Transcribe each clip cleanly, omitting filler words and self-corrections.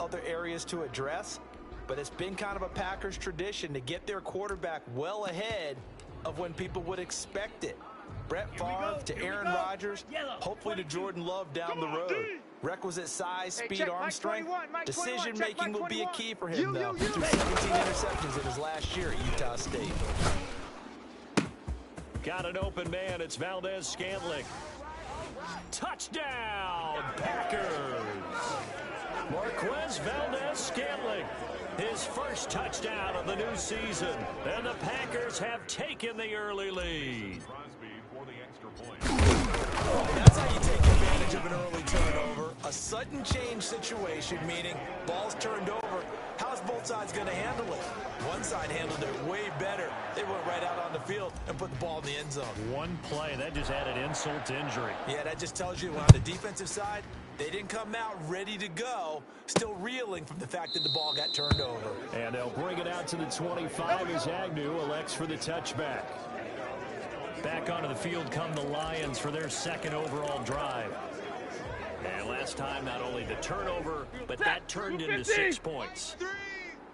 other areas to address, but it's been kind of a Packers tradition to get their quarterback well ahead of when people would expect it. Brett Favre to Aaron Rodgers, hopefully to Jordan Love down the road. Requisite size, speed, arm strength. Decision-making will be a key for him, though. Threw 17 interceptions in his last year at Utah State. Got an open man. It's Valdez-Scantling. Touchdown, Packers! Marquez Valdez-Scantling, his first touchdown of the new season. And the Packers have taken the early lead. That's how you take advantage of an early turnover. A sudden change situation, meaning ball's turned over. How's both sides going to handle it? One side handled it way better. They went right out on the field and put the ball in the end zone. One play, that just added insult to injury. Yeah, that just tells you on the defensive side, they didn't come out ready to go, still reeling from the fact that the ball got turned over. And they'll bring it out to the 25 as Agnew elects for the touchback. Back onto the field come the Lions for their second overall drive. And last time, not only the turnover, but that turned into 6 points.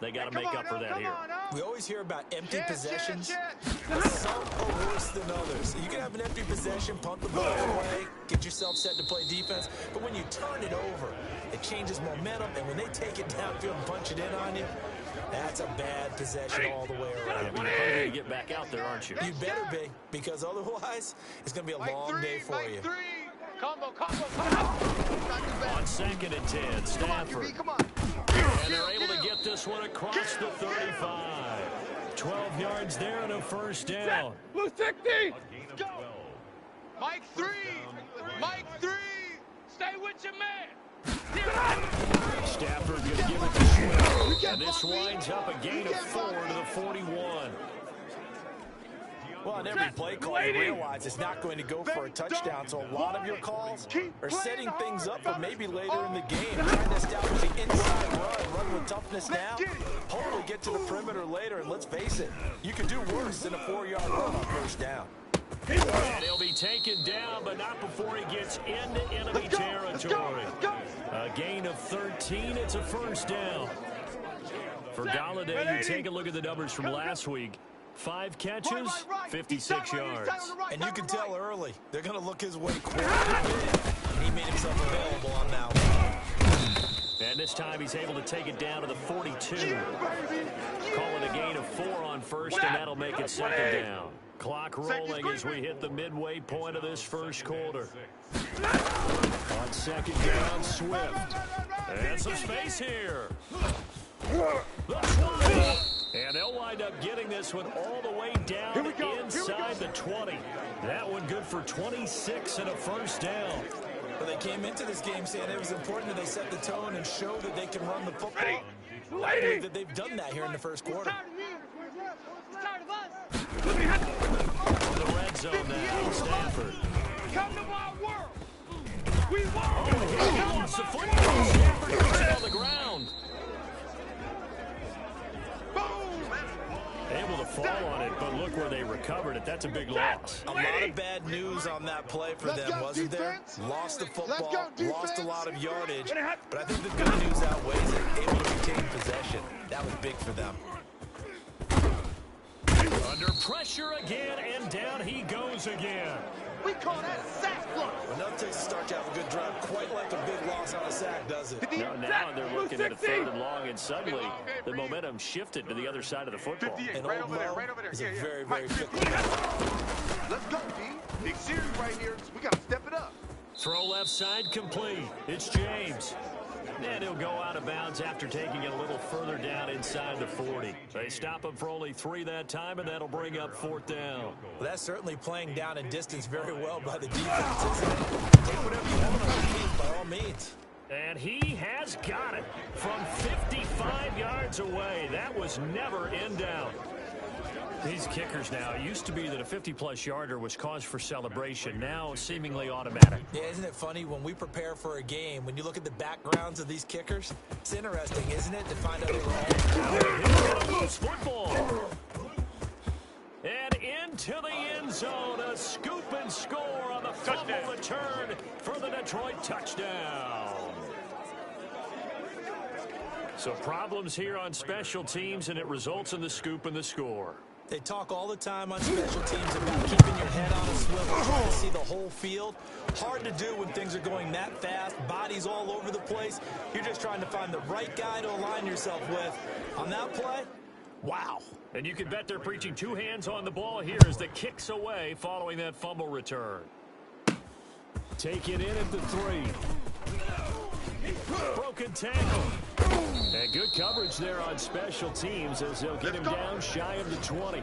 They got to make up for that here. We always hear about empty possessions. Some are worse than others. You can have an empty possession, pump the ball away, get yourself set to play defense. But when you turn it over, it changes momentum. And when they take it downfield and punch it in on you, that's a bad possession all the way around. You're hungry to get back out there, aren't you? You better be, because otherwise, it's going to be a long day for you. Combo. On 2nd and 10, Stafford. Come on. And they're able to get this one across the 35. 12 yards there and a first down. Blue 60. Go. Mike 3. Stay with your man. Stafford going to give it to Swift. And this winds up a gain of 4 to the 41. Well, on every play call, you realize it's not going to go for a touchdown, so a lot of your calls are setting things up for maybe later in the game, trying to establish the inside run with toughness now, hopefully get to the perimeter later, and let's face it, you could do worse than a 4-yard run on first down. And he'll be taken down, but not before he gets into enemy territory. A gain of 13, it's a first down. For Galladay, you take a look at the numbers from last week. 5 catches, 56 yards. And you can tell early, they're going to look his way quick. He made himself available on that one. And this time he's able to take it down to the 42. Call it a gain of 4 on first, and that'll make it second down. Clock rolling as we hit the midway point of this first quarter. On second down, Swift. And some space here. The 20. And they'll wind up getting this one all the way down inside the 20. That one good for 26 and a first down. Well, they came into this game saying it was important that they set the tone and show that they can run the football. I believe that they've done that here in the first quarter. The red zone now, Stafford. Come to my world. We won. He lost the football. Stafford puts it on the ground. Able to fall on it, but look where they recovered it. That's a big loss. A lot of bad news on that play for them, wasn't there? Lost the football, lost a lot of yardage, but I think the good news outweighs it. Able to retain possession. That was big for them. Under pressure again, and down he goes again. We call that a sack block. Enough takes to start to have a good drive, quite like a big loss on a sack, does it? No, now they're looking at a 3rd and long, and suddenly the momentum shifted to the other side of the football. And old Mo is a very, very fit guy. Let's go, D. Big series right here. We got to step it up. Throw left side complete. It's James. And he'll go out of bounds after taking it a little further down inside the 40. They stop him for only 3 that time, and that'll bring up 4th down. Well, that's certainly playing down in distance very well by the defense, isn't it? Take whatever you want on the team, by all means. And he has got it from 55 yards away. That was never in doubt. These kickers now, it used to be that a 50-plus yarder was cause for celebration. Now, seemingly automatic. Yeah, isn't it funny when we prepare for a game, when you look at the backgrounds of these kickers, it's interesting, isn't it, to find out they were all loose football. And into the end zone, a scoop and score on the fumble return for the Detroit touchdown. So problems here on special teams, and it results in the scoop and the score. They talk all the time on special teams about keeping your head on a swivel, trying to see the whole field. Hard to do when things are going that fast, bodies all over the place. You're just trying to find the right guy to align yourself with. On that play, wow. And you can bet they're preaching two hands on the ball here as the kick's away following that fumble return. Taken in at the 3. Broken tackle. And good coverage there on special teams as they'll get him down shy of the 20.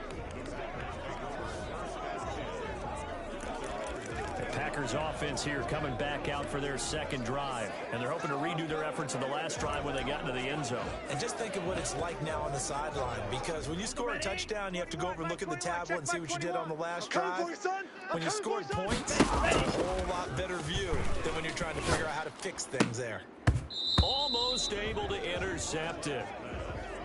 The Packers offense here coming back out for their second drive. And they're hoping to redo their efforts in the last drive when they got into the end zone. And just think of what it's like now on the sideline, because when you score a touchdown, you have to go over and look at the tablet and see what you did on the last drive. When you scored points, it's a whole lot better view than when you're trying to figure out how to fix things there. Almost able to intercept it.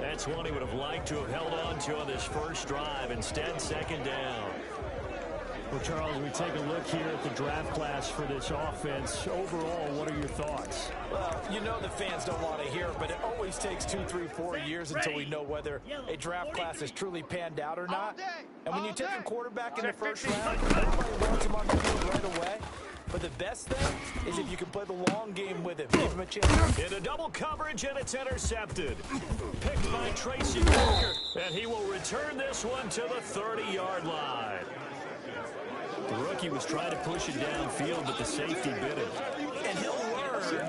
That's one he would have liked to have held on to on this first drive. Instead, second down. Well, Charles, we take a look here at the draft class for this offense. Overall, what are your thoughts? Well, you know the fans don't want to hear it, but it always takes 2, 3, 4 years until we know whether a draft class has truly panned out or not. And when you take a quarterback in the first round, everybody wants him on the field right away. But the best thing is if you can play the long game with him. Give him a chance. In a double coverage, and it's intercepted. Picked by Tracy Walker. And he will return this one to the 30-yard line. The rookie was trying to push it downfield, but the safety bit him. And he'll learn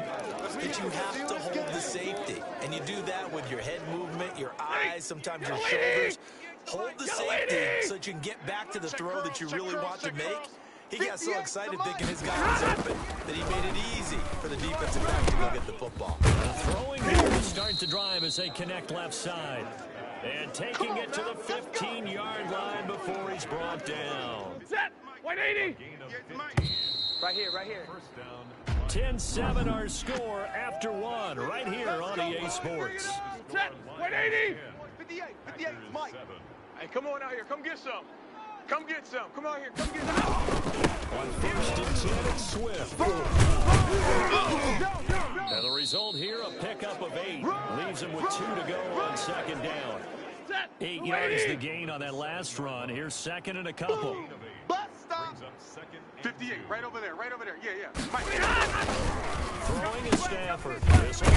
that you have to hold the safety. And you do that with your head movement, your eyes, sometimes your shoulders. Hold the safety so that you can get back to the throw that you really want to make. He got so excited thinking his guy was open that he made it easy for the defensive back to go get the football. Throwing here to start the drive as they connect left side. And taking it to the 15-yard line before he's brought down. Set! 180! Right here. 10-7 our score after one right here on EA Sports. Set! 180! 58, Mike. Hey, come on out here. Come get some. Come get some. Come out here. Come get some. On first and 10, it's Swift. And the result here, a pickup of 8. Leaves him with 2 to go on second down. 8 yards the gain on that last run. Here's second and a couple. Bust stop. 58, right over there. Yeah. Mike. Throwing is Stafford. This one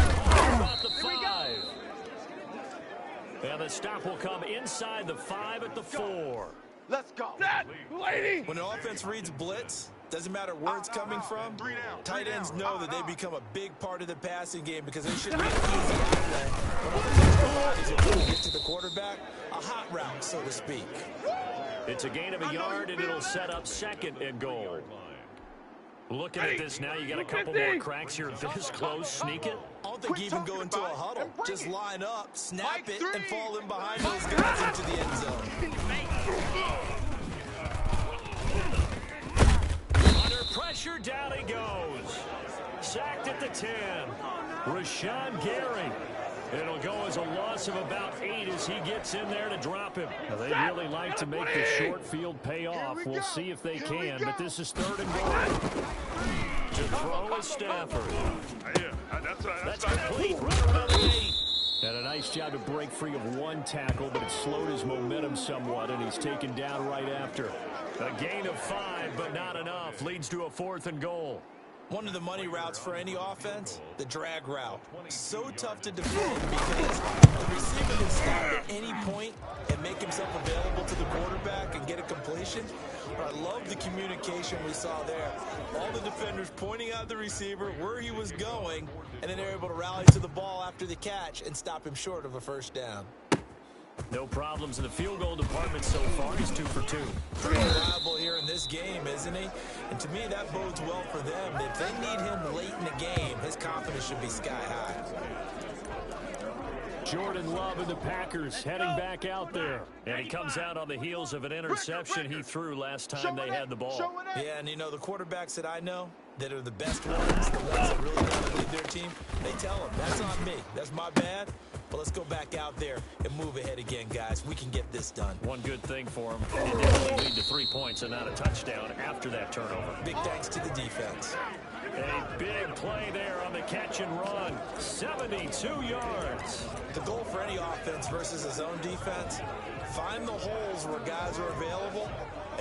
about the 5. And the stop will come inside the 5 at the 4. Let's go. Set! Lady! When an offense reads blitz, doesn't matter where it's coming from, tight ends know that they become a big part of the passing game because they should be an easy outlet. But when get to the quarterback, a hot route, so to speak. It's a gain of a yard, and it'll set up second and goal. Looking at this now, you got a couple more cracks here this close. Sneak it. I don't think you even go into a huddle. Just line up, snap it, and fall in behind those guys into the end zone. Under pressure, down he goes. Sacked at the 10. Rashawn Gary. It'll go as a loss of about 8 as he gets in there to drop him. Now, they really like to make the short field pay off. We'll see if they can, but this is third and goal. To throw is Stafford. That's complete. Right around the 8. And a nice job to break free of one tackle, but it slowed his momentum somewhat, and he's taken down right after. A gain of 5, but not enough. Leads to a 4th and goal. One of the money routes for any offense, the drag route. So tough to defend because the receiver can stop at any point and make himself available to the quarterback and get a completion. But I love the communication we saw there. All the defenders pointing out the receiver, where he was going, and then they're able to rally to the ball after the catch and stop him short of a first down. No problems in the field goal department so far. He's 2 for 2. Pretty reliable here in this game, isn't he? And to me, that bodes well for them. If they need him late in the game, his confidence should be sky high. Jordan Love and the Packers heading back out there. And he comes out on the heels of an interception he threw last time they had the ball. Yeah, and you know, the quarterbacks that I know, that are the best ones, the ones that really want to lead their team, they tell them, that's on me. That's my bad. But let's go back out there and move ahead again, guys. We can get this done. One good thing for them, it did only lead to 3 points and not a touchdown after that turnover. Big thanks to the defense. A big play there on the catch and run. 72 yards. The goal for any offense versus his own defense, find the holes where guys are available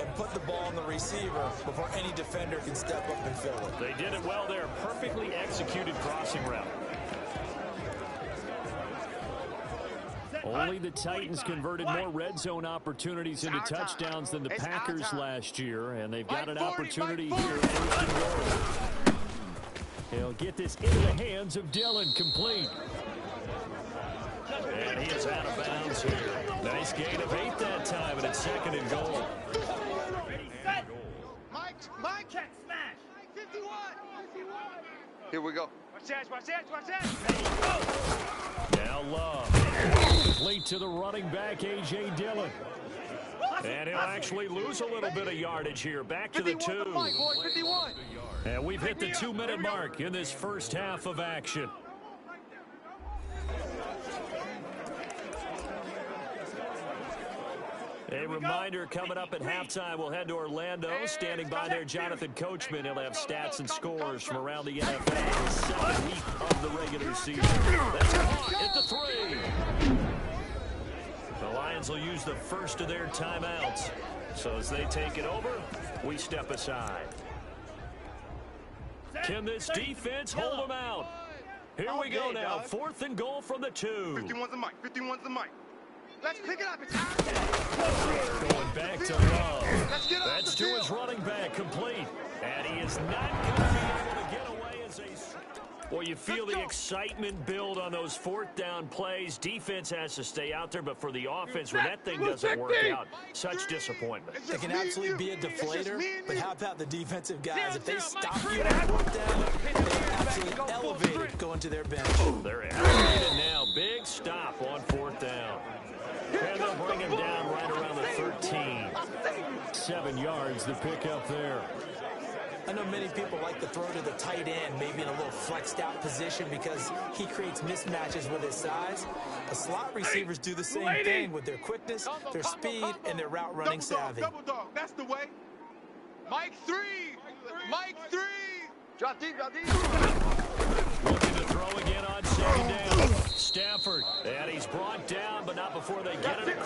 and put the ball on the receiver before any defender can step up and fill it. They did it well there. Perfectly executed crossing route. Only the Titans converted more red zone opportunities into touchdowns than the Packers last year, and they've got an opportunity here. He'll get this into the hands of Dillon, complete. And he is out of bounds here. Nice gain of 8 that time, and it's 2nd and goal. Mike, check, smash. 51. Here we go. Watch that. Now Love. Complete to the running back, A.J. Dillon. And he'll actually lose a little bit of yardage here. Back to the 2. 51. And we've hit the 2-minute mark in this first half of action. A reminder, coming up at halftime, we'll head to Orlando. Standing by there, Jonathan Coachman. He'll have stats and scores from around the NFL the second week of the regular season. That's caught at the 3. The Lions will use the first of their timeouts. So as they take it over, we step aside. Can this defense hold them out? Here we go now. 4th and goal from the 2. 51's the mic. 51's the mic. Let's pick it up. It's Going back to Love. That's to his running back, complete. And he is not going to be able to get away as a... Well, you feel the excitement build on those 4th down plays. Defense has to stay out there, but for the offense, when that thing doesn't work out, such disappointment. It can absolutely be a deflator, but how about the defensive guys? If they stop you on 4th down, they're absolutely elevated going to their bench. They're elevated now. Big stop on 4th down. And they'll bring him down right around the 13. 7 yards the pickup there. I know many people like to throw to the tight end, maybe in a little flexed out position because he creates mismatches with his size. The slot receivers do the same thing with their quickness, their speed, and their route running savvy. Double dog. That's the way. Mike 3. Mike 3. Drop deep. Looking to throw again on 2nd down. Stafford. And he's brought down, but not before they get it.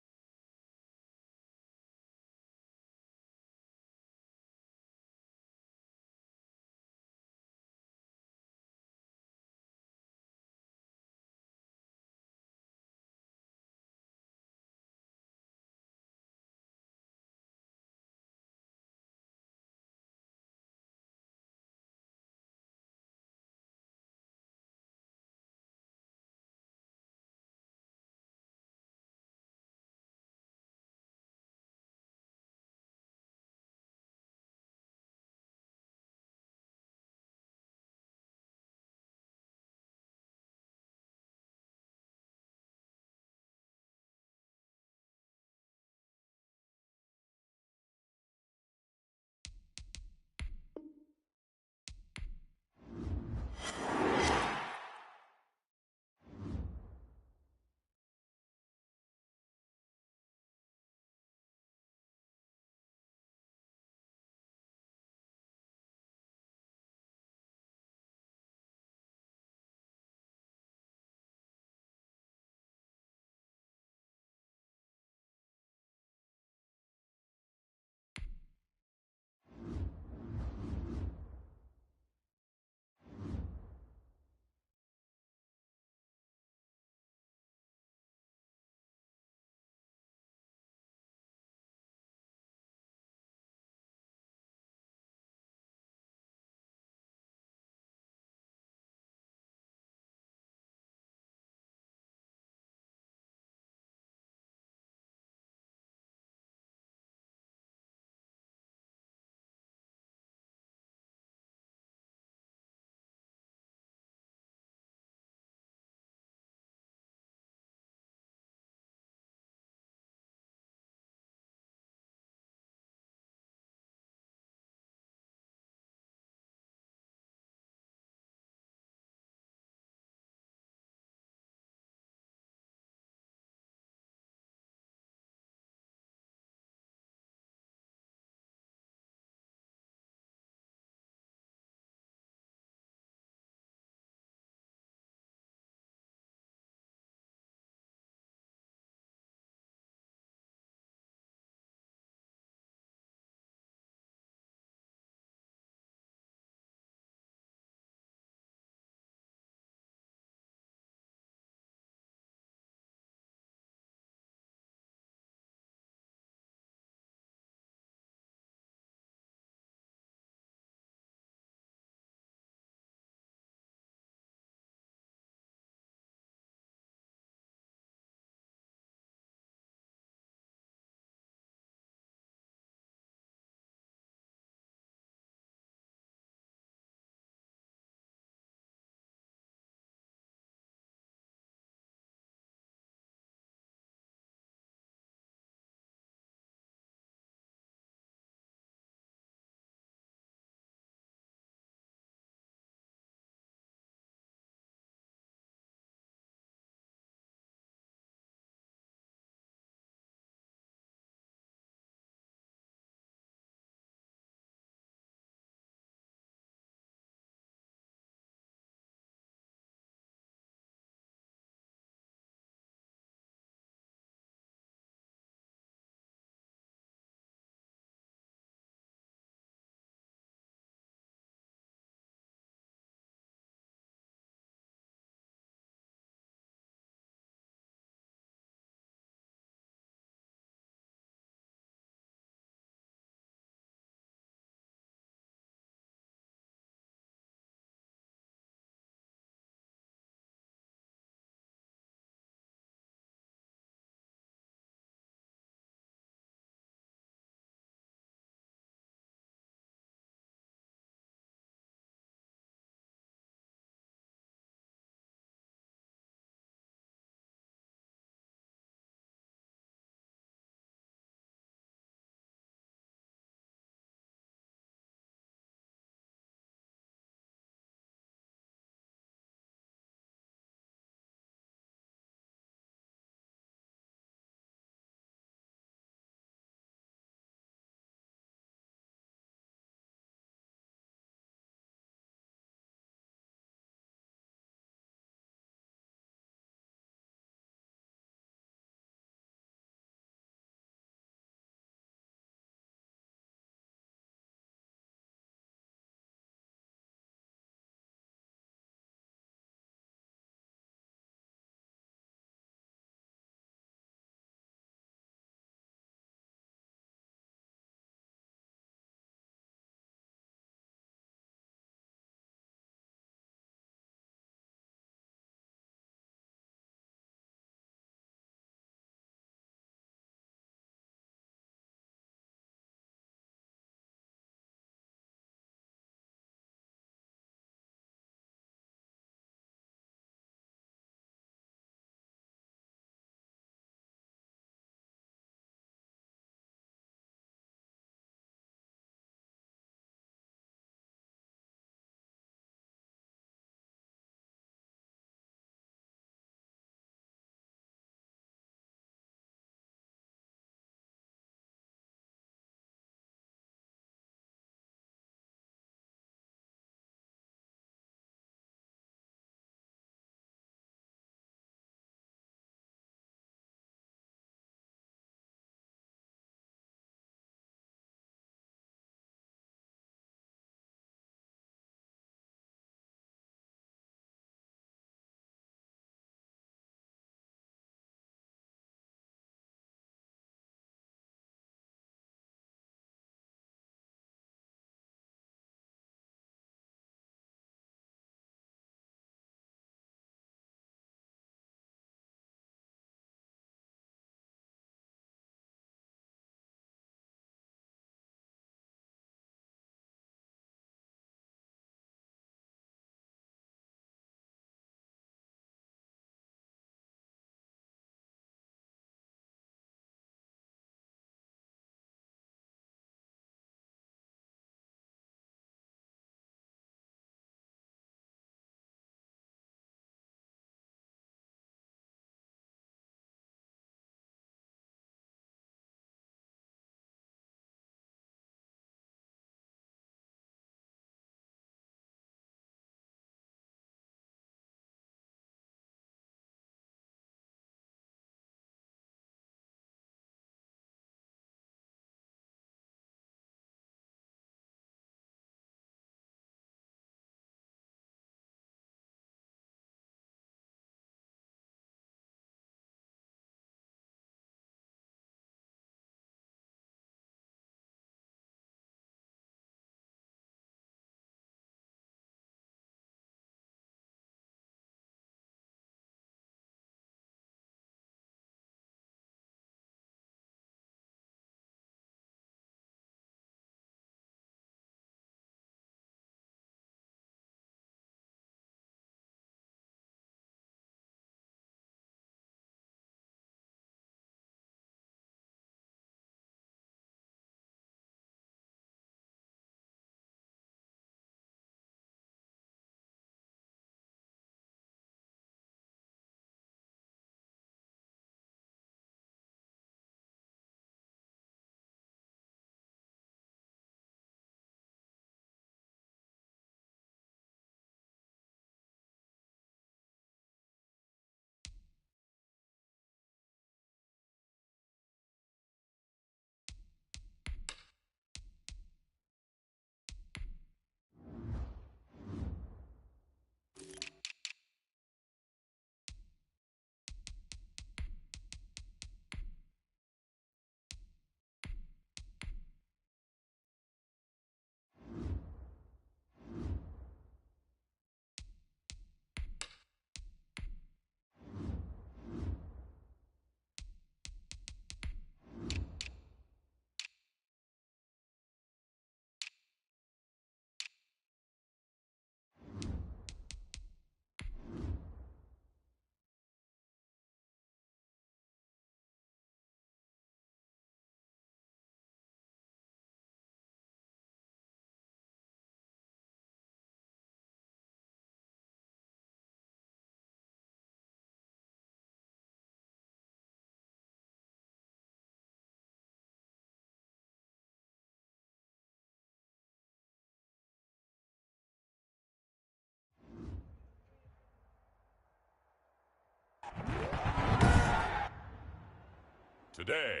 day.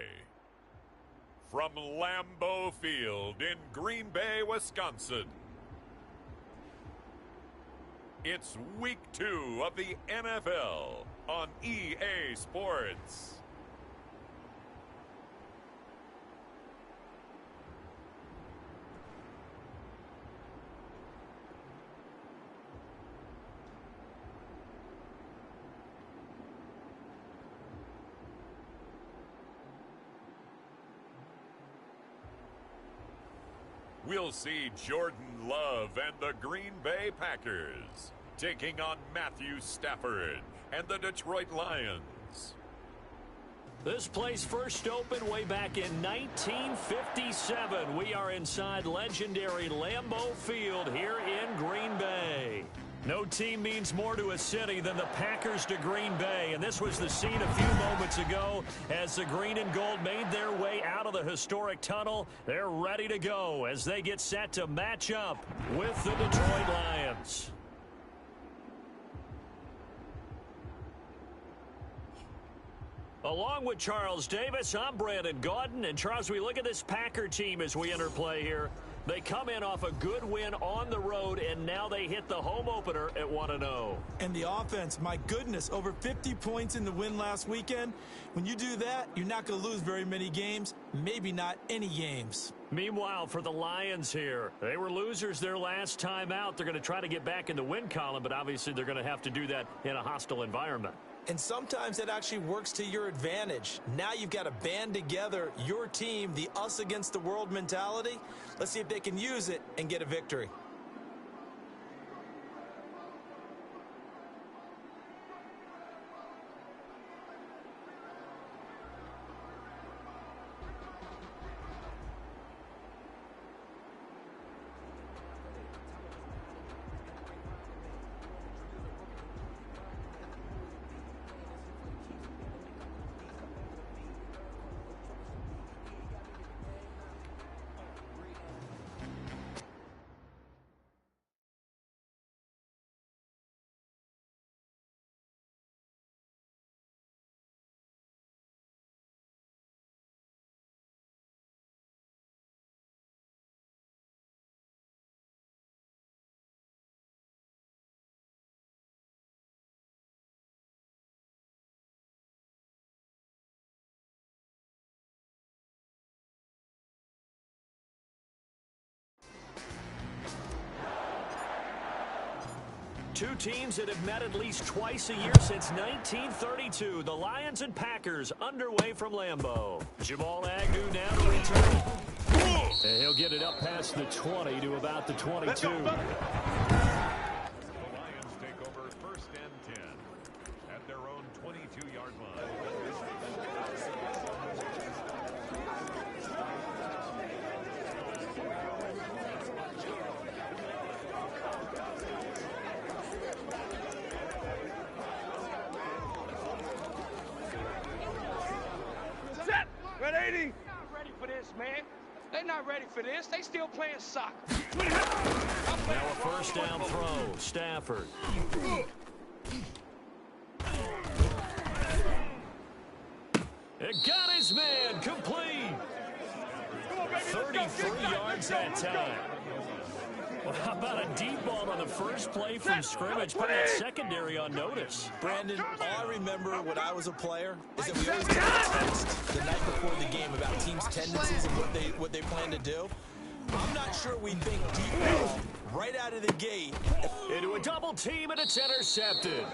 From Lambeau Field in Green Bay, Wisconsin, it's Week 2 of the NFL on EA Sports. We'll see Jordan Love and the Green Bay Packers taking on Matthew Stafford and the Detroit Lions. This place first opened way back in 1957. We are inside legendary Lambeau Field here in Green Bay. No team means more to a city than the Packers to Green Bay, and this was the scene a few moments ago as the green and gold made their way out of the historic tunnel. They're ready to go as they get set to match up with the Detroit Lions. Along with Charles Davis, I'm Brandon Gaudin, and Charles, we look at this Packer team as we enter play here. They come in off a good win on the road, and now they hit the home opener at 1-0. And the offense, my goodness, over 50 points in the win last weekend. When you do that, you're not going to lose very many games, maybe not any games. Meanwhile, for the Lions here, they were losers their last time out. They're going to try to get back in the win column, but obviously they're going to have to do that in a hostile environment. And sometimes it actually works to your advantage. Now you've got to band together your team, the us against the world mentality. Let's see if they can use it and get a victory. Two teams that have met at least twice a year since 1932. The Lions and Packers underway from Lambeau. Jamal Agnew now to return. And he'll get it up past the 20 to about the 22. The Lions take over first and 10 at their own 22-yard line. Man, they're not ready for this. They still playing soccer. Now a first down throw. Stafford. It got his man complete. 33 yards that time. Well, how about a deep ball on the first play from scrimmage? Put that secondary on notice. Brandon, all I remember when I was a player is that we always get a text the night before the game about teams' tendencies and what they plan to do. I'm not sure we think deep ball right out of the gate. Into a double team, and it's intercepted.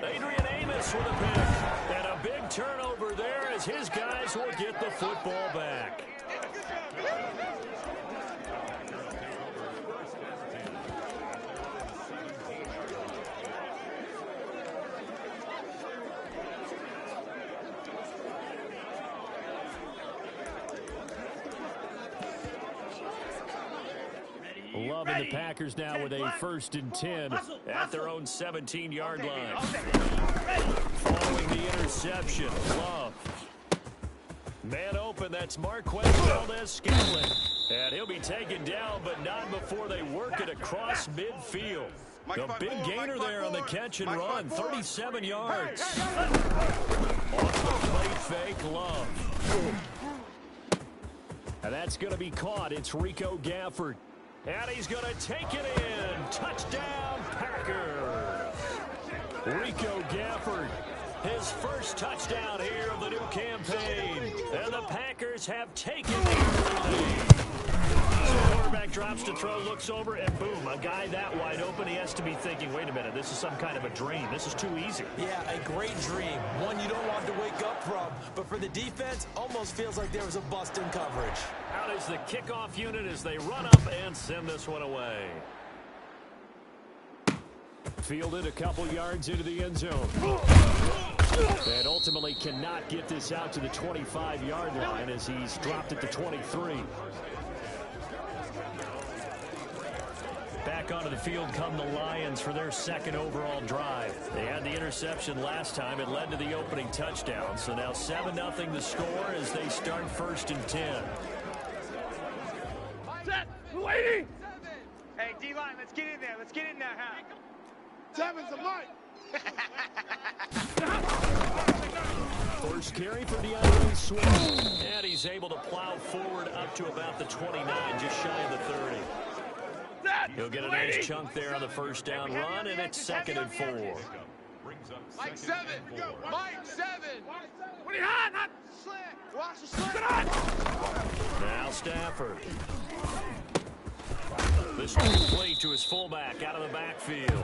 Adrian Amos with a pick. And a big turnover there as his guys will get the football back. Love and the Packers now with a first and 10 at their own 17-yard line. Following the interception, Love. Man open, that's Marquez Valdez-Scantling. And he'll be taken down, but not before they work it across midfield. The big gainer there on the catch and run, 37 yards. Off the plate fake, Love. Love. And that's going to be caught. It's Rico Gafford. And he's going to take it in. Touchdown, Packers. Rico Gafford, his first touchdown here of the new campaign. And the Packers have taken the lead. So the quarterback drops to throw, looks over, and boom, a guy that wide open. He has to be thinking, wait a minute, this is some kind of a dream. This is too easy. Yeah, a great dream. One you don't want to wake up from. But for the defense, almost feels like there was a bust in coverage. Out is the kickoff unit as they run up and send this one away. Fielded a couple yards into the end zone. And ultimately cannot get this out to the 25-yard line as he's dropped at the 23. Back onto the field come the Lions for their second overall drive. They had the interception last time. It led to the opening touchdown. So now 7-0 the score as they start 1st and 10. Set! Waiting! Hey, D-line, let's get in there. Let's get in there, huh? 7's a mic. First carry for DeAndre Swift. And he's able to plow forward up to about the 29, just shy of the 30. He'll get a nice chunk there on the first down run, and it's 2nd and 4. Mike 7. Mike 7. What are you hot? Slant. Watch the slant. Now Stafford. This complete to his fullback out of the backfield.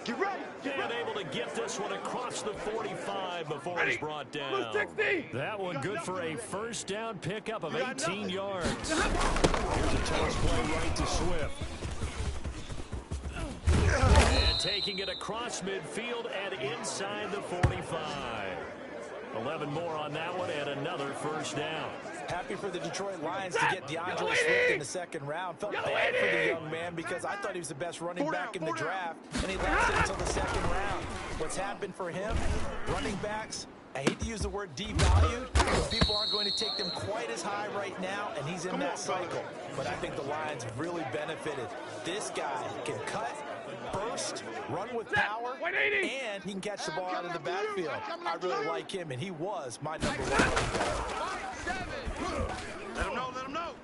Get ready. And able to get this one across the 45 before it's brought down. That one good for a first down pickup of 18 yards. Here's a toss play right to Swift. And taking it across midfield and inside the 45. 11 more on that one and another first down. Happy for the Detroit Lions to get DeAndre Swift in the 2nd round. Felt bad for the young man because I thought he was the best running back in the draft, and he lasted until the 2nd round. What's happened for him, running backs, I hate to use the word devalued, but people aren't going to take them quite as high right now, and he's in that cycle. But I think the Lions have really benefited. This guy can cut, burst, run with power, and he can catch the ball out of the backfield. I really like him, and he was my number 1. Let him know, let him know.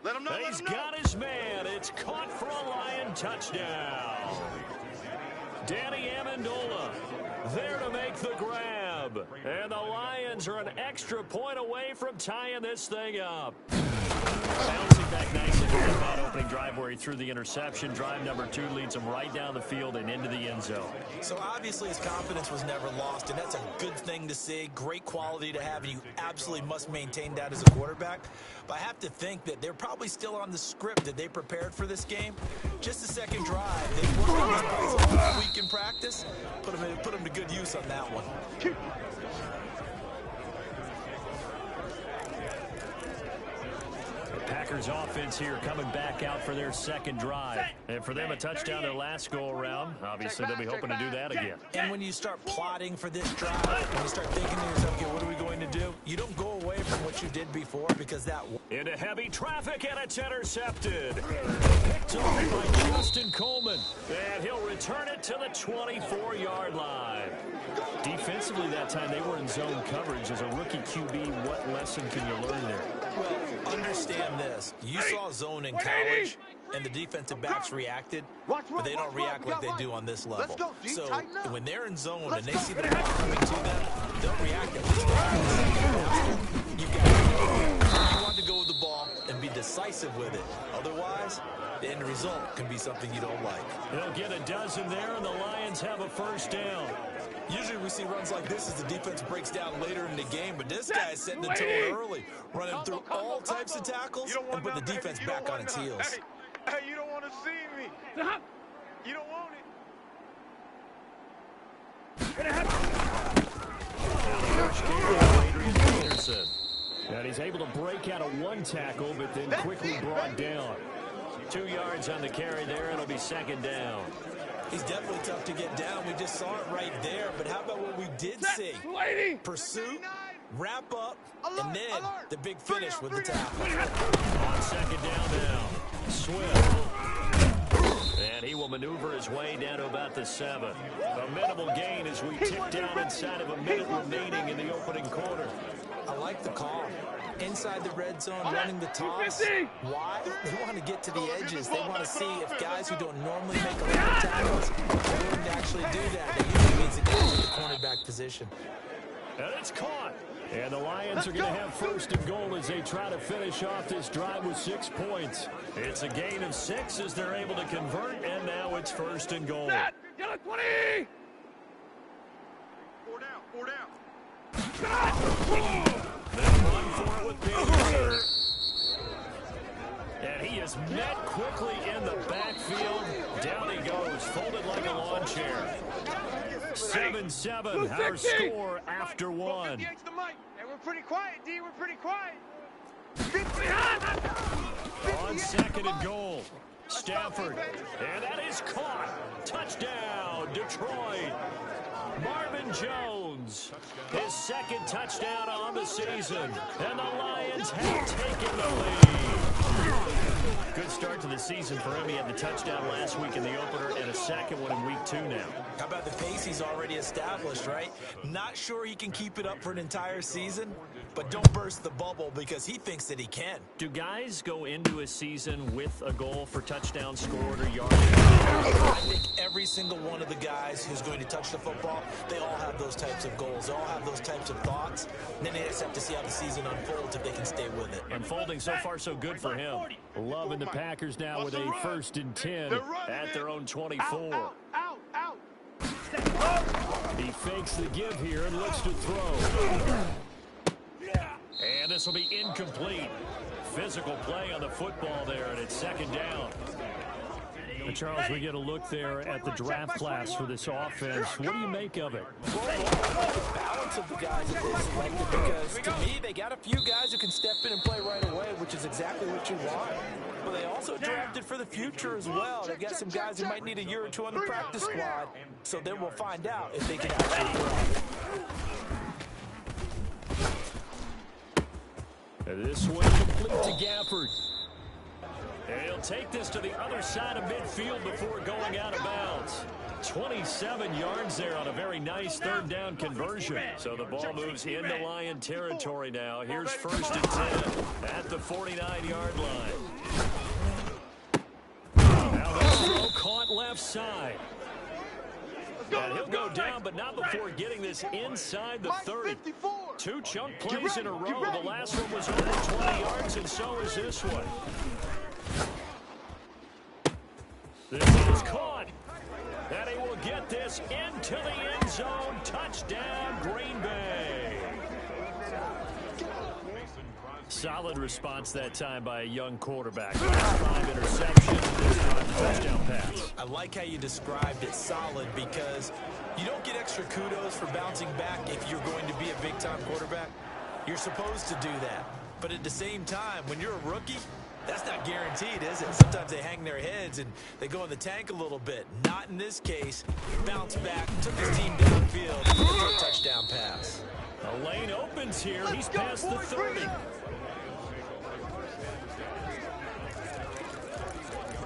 Let him know, let him know. He's got his man. It's caught for a Lion touchdown. Danny Amendola there to make the grab. And the Lions are an extra point away from tying this thing up. Bouncing back nicely from that opening drive where he threw the interception. Drive number 2 leads him right down the field and into the end zone. So obviously his confidence was never lost, and that's a good thing to see. Great quality to have, and you absolutely must maintain that as a quarterback. But I have to think that they're probably still on the script that they prepared for this game. Just the 2nd drive, they worked on these plays all week in practice. Put them to good use on that one. Packers offense here coming back out for their 2nd drive. And for them, a touchdown their last go-around. Obviously, they'll be hoping to do that again. And when you start plotting for this drive, when you start thinking to yourself, okay, what are we going to do? You don't go away from what you did before because that... Into heavy traffic, and it's intercepted. Picked off by Justin Coleman. And he'll return it to the 24-yard line. Defensively that time, they were in zone coverage. As a rookie QB, what lesson can you learn there? Well, understand this. You saw zone in college, and the defensive backs reacted, but they don't react like they do on this level. So when they're in zone and they see the ball coming to them, they'll react at least. You want to go with the ball and be decisive with it. Otherwise, the end result can be something you don't like. They'll get a dozen there, and the Lions have a first down. Usually we see runs like this as the defense breaks down later in the game, but this guy is setting the tone early, running through all types of tackles and put the defense back on its heels. Hey, you don't want to see me. You don't want it. And he's able to break out of one tackle, but then quickly brought down. 2 yards on the carry there. It'll be 2nd down. He's definitely tough to get down. We just saw it right there. But how about what we did see? Pursuit, wrap up, and then the big finish with the tackle. On 2nd down now, Swift. And he will maneuver his way down to about the 7. A minimal gain as we tick down inside of a minute remaining in the opening quarter. like the call. Inside the red zone, running the toss. Why? They want to get to the edges. They want to see if guys who don't normally make a lot of tackles are willing to actually do that. That usually means the guys in the cornerback position. And it's caught. And the Lions are going to have first and goal as they try to finish off this drive with 6 points. It's a gain of 6 as they're able to convert, and now it's first and goal. 20! 4 down, 4 down. Then run for it with Peter. And he is met quickly in the backfield. Down he goes, folded like a lawn chair. 7-7, our score after one. Hey, we're pretty quiet, D. We're pretty quiet. On second and goal, Stafford. And that is caught. Touchdown, Detroit. Marvin Jones, his second touchdown on the season. And the Lions have taken the lead. Good start to the season for him. He had the touchdown last week in the opener and a second one in week 2 now. How about the pace he's already established, right? Not sure he can keep it up for an entire season, but don't burst the bubble because he thinks that he can. Do guys go into a season with a goal for touchdown scored or yardage? I think every single one of the guys who's going to touch the football, they all have those types of goals. They all have those types of thoughts. And then they just have to see how the season unfolds if they can stay with it. Unfolding so far so good for him. Loving the Packers now with a 1st and 10 At their own 24. Out. He fakes the give here and looks to throw. And this will be incomplete. Physical play on the football there, and it's second down. Charles, we get a look there at the draft class for this offense. What do you make of it? Well, I like the balance of the guys that they selected because, to me, they got a few guys who can step in and play right away, which is exactly what you want. But they also drafted for the future as well. They've got some guys who might need a year or 2 on the practice squad, so then we'll find out if they can actually grow. This one complete to Gafford. And he'll take this to the other side of midfield before going out of bounds. 27 yards there on a very nice 3rd down conversion. So the ball moves into Lion territory now. Here's 1st and 10 at the 49-yard line. Now the throw caught left side. And he'll go down, but not before getting this inside the 30. 2 chunk plays in a row. The last one was over 20 yards, and so is this one. This is caught. And he will get this into the end zone. Touchdown, Green Bay. Solid response that time by a young quarterback. 5 interceptions, this time touchdown pass. I like how you described it, solid, because you don't get extra kudos for bouncing back if you're going to be a big-time quarterback. You're supposed to do that. But at the same time, when you're a rookie, that's not guaranteed, is it? Sometimes they hang their heads and they go in the tank a little bit. Not in this case. Bounce back, took his team downfield for a touchdown pass. A lane opens here. He's past the 30.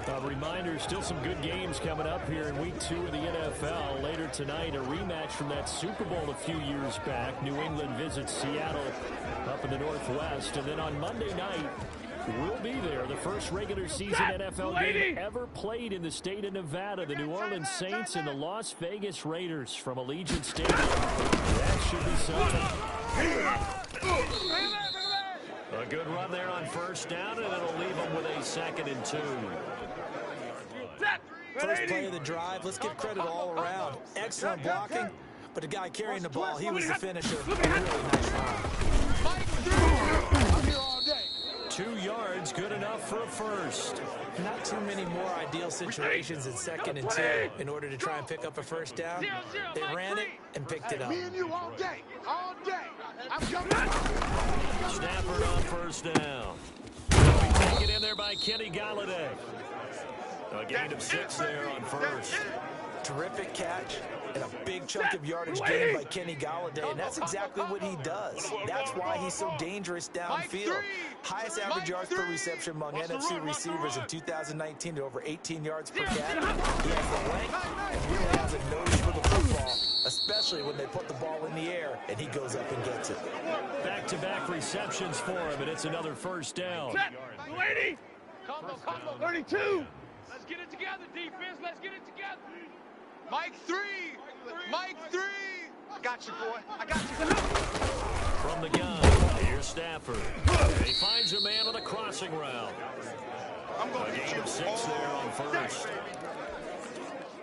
A reminder, still some good games coming up here in week 2 of the NFL. Later tonight, a rematch from that Super Bowl a few years back. New England visits Seattle up in the Northwest. And then on Monday night, we'll be there. The first regular season NFL game ever played in the state of Nevada. The New Orleans Saints and the Las Vegas Raiders from Allegiant Stadium. That should be something. A good run there on 1st down, and it'll leave them with a 2nd and 2. First play of the drive. Let's give credit all around. Excellent blocking, but the guy carrying the ball, he was the finisher. Really nice run. 2 yards, good enough for a first. Not too many more ideal situations in 2nd and 2 in order to try and pick up a 1st down. They ran it and picked it up. Me and you all day. I'm coming. Stafford on 1st down. Taken in there by Kenny Galladay. A gain of 6 there on 1st. Terrific catch and a big chunk of yardage gained by Kenny Galladay, and that's exactly what he does. That's why he's so dangerous downfield. Highest average yards per reception among NFC receivers in 2019 at over 18 yards per catch. He has the length and really has a nose for the football, especially when they put the ball in the air and he goes up and gets it. Back-to-back receptions for him, and it's another first down. Set. Lady. Combo. 32. Let's get it together, defense. Let's get it together. Mike 3. Mike 3. I got you, boy. I got you. From the gun, here's Stafford. And he finds a man on the crossing route. I'm going to A hit gain you of 6 there on first.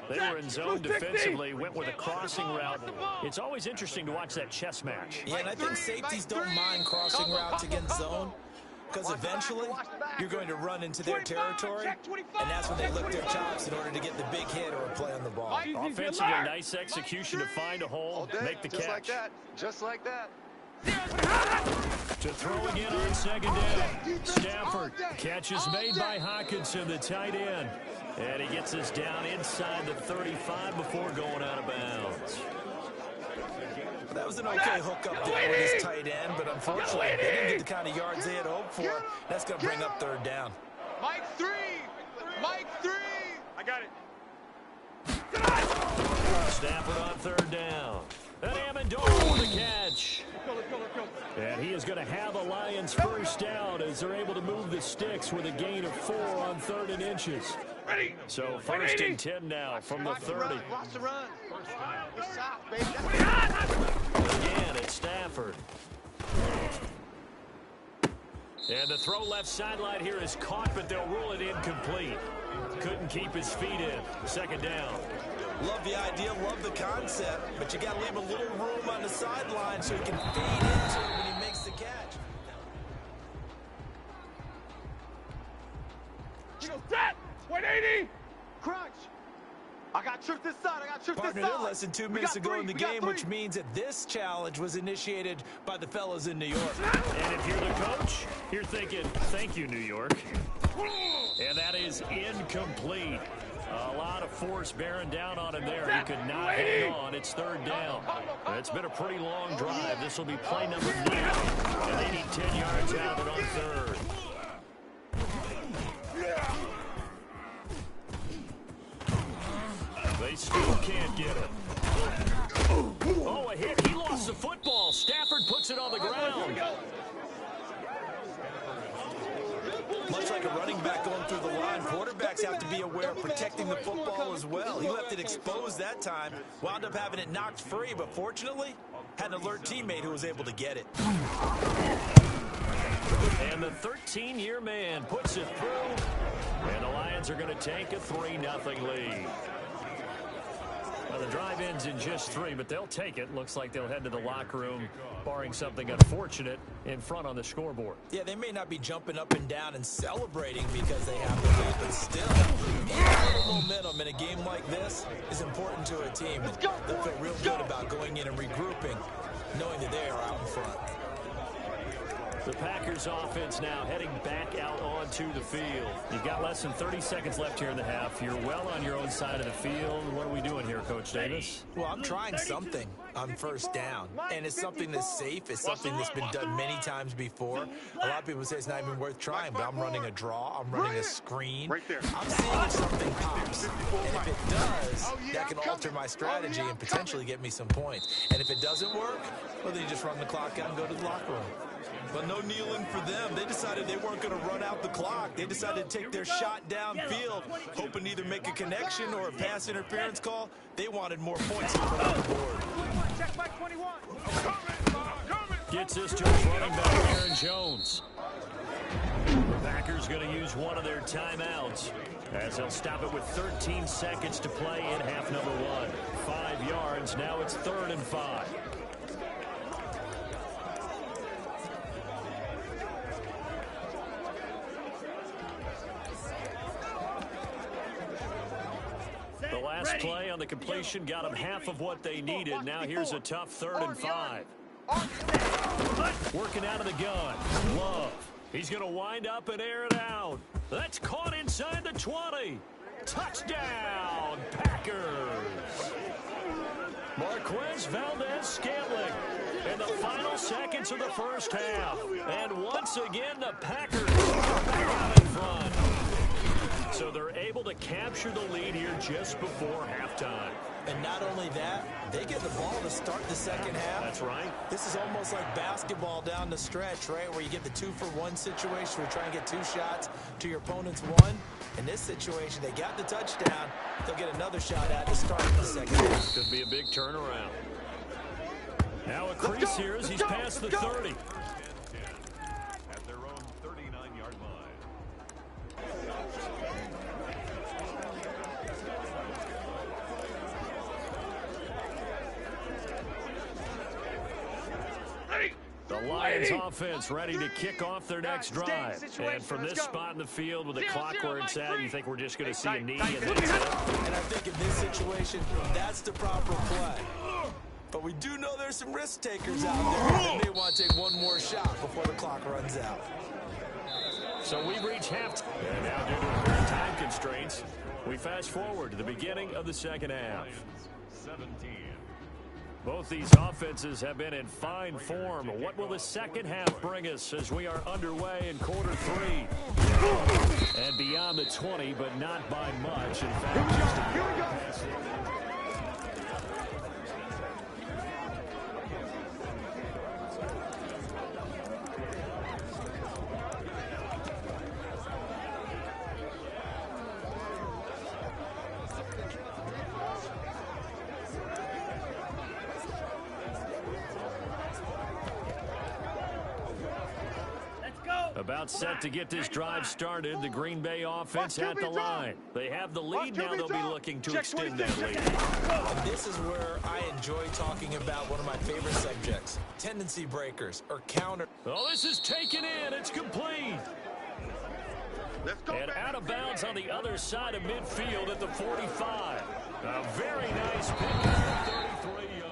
They were in zone defensively, went with a crossing route. It's always interesting to watch that chess match. Yeah, and I think safeties don't mind crossing routes against zone, because eventually you're going to run into their territory, and that's when they lick their chops in order to get the big hit or a play on the ball. Offensively, nice execution to find a hole, make the Just like catch. that. Just like that. To throw again on second down. Stafford. Catch is made by Hawkinson, the tight end. And he gets us down inside the 35 before going out of bounds. That was an okay hook up there with his tight end, but unfortunately, they didn't get the kind of yards they had hoped for. That's going to bring up third down. Mike 3. Mike 3. I got it. Stafford on third down. And Amendola with the catch. Let's go. And he is going to have a Lions first down as they're able to move the sticks with a gain of 4 on 3rd and inches. Ready. So first and 10 now from the 30. Watch the run. Good shot, baby. Again, it's Stafford. And the throw left sideline here is caught, but they'll rule it incomplete. Couldn't keep his feet in. Second down. Love the idea, love the concept, but you got to leave a little room on the sideline so he can fade into it when he makes the catch. You go set. 180. Crunch. I got truth this side. Partner, they're less than 2 minutes to go in the game, which means that this challenge was initiated by the fellas in New York. And if you're the coach, you're thinking, thank you, New York. And that is incomplete. A lot of force bearing down on him there. He could not hang on. It's third down. It's been a pretty long drive. This will be play number 9. And they need 10 yards out of it on third. They still can't get it. Oh, a hit. He lost the football. Stafford puts it on the ground. Much like a running back going through the line, quarterbacks have to be aware of protecting the football as well. He left it exposed that time, wound up having it knocked free, but fortunately, had an alert teammate who was able to get it. And the 13-year man puts it through, and the Lions are going to take a 3-0 lead. Well, the drive ends in just 3, but they'll take it. Looks like they'll head to the locker room, barring something unfortunate, in front on the scoreboard. Yeah, they may not be jumping up and down and celebrating because they have the lead, but still, a little momentum in a game like this is important to a team. They'll feel real good about going in and regrouping, knowing that they are out in front. The Packers offense now heading back out onto the field. You've got less than 30 seconds left here in the half. You're well on your own side of the field. What are we doing here, Coach Davis? Well, I'm trying something on first down, and it's something that's safe. It's something that's been done many times before. A lot of people say it's not even worth trying, but I'm running a draw. I'm running a screen. Right there. I'm seeing if something pops, and if it does, that can alter my strategy and potentially get me some points. And if it doesn't work, well, then you just run the clock out and go to the locker room. But no kneeling for them. They decided they weren't going to run out the clock. They decided to take their shot downfield, hoping to either make a connection or a pass interference call. They wanted more points to put on the board. Check by 21. Gets this to his running back, Aaron Jones. The Packers going to use one of their timeouts as they'll stop it with 13 seconds to play in half number 1. 5 yards. Now it's 3rd and 5. The last play on the completion got them half of what they needed. Now here's a tough 3rd and 5. Working out of the gun. Love. He's going to wind up and air it out. That's caught inside the 20. Touchdown, Packers. Marquez Valdez-Scantling in the final seconds of the first half. And once again, the Packers are back out in front. So they're able to capture the lead here just before halftime. And not only that, they get the ball to start the second half. That's right. This is almost like basketball down the stretch, right, where you get the 2-for-1 situation where you try and get 2 shots to your opponent's 1. In this situation, they got the touchdown. They'll get another shot at to start the second half. Could be a big turnaround. Now a crease here as he's past the 30. At their own 39-yard line. The Lions offense ready to kick off their next drive. And from this spot in the field with the clock where it's at, you think we're just going to see a knee and that's it? And I think in this situation, that's the proper play. But we do know there's some risk takers out there that may want to take one more shot before the clock runs out. So we reach halftime. And now due to current time constraints, we fast forward to the beginning of the second half. 17. Both these offenses have been in fine form. What will the second half bring us as we are underway in quarter 3? And beyond the 20, but not by much. In fact, just a Here we go. About set to get this drive started. The Green Bay offense at the line. They have the lead now. They'll be looking to extend that lead. And this is where I enjoy talking about one of my favorite subjects, tendency breakers or counter. Oh, this is taken in. It's complete. Let's go, And baby. out of bounds on the other side of midfield at the 45. A very nice pick at the 33 yards.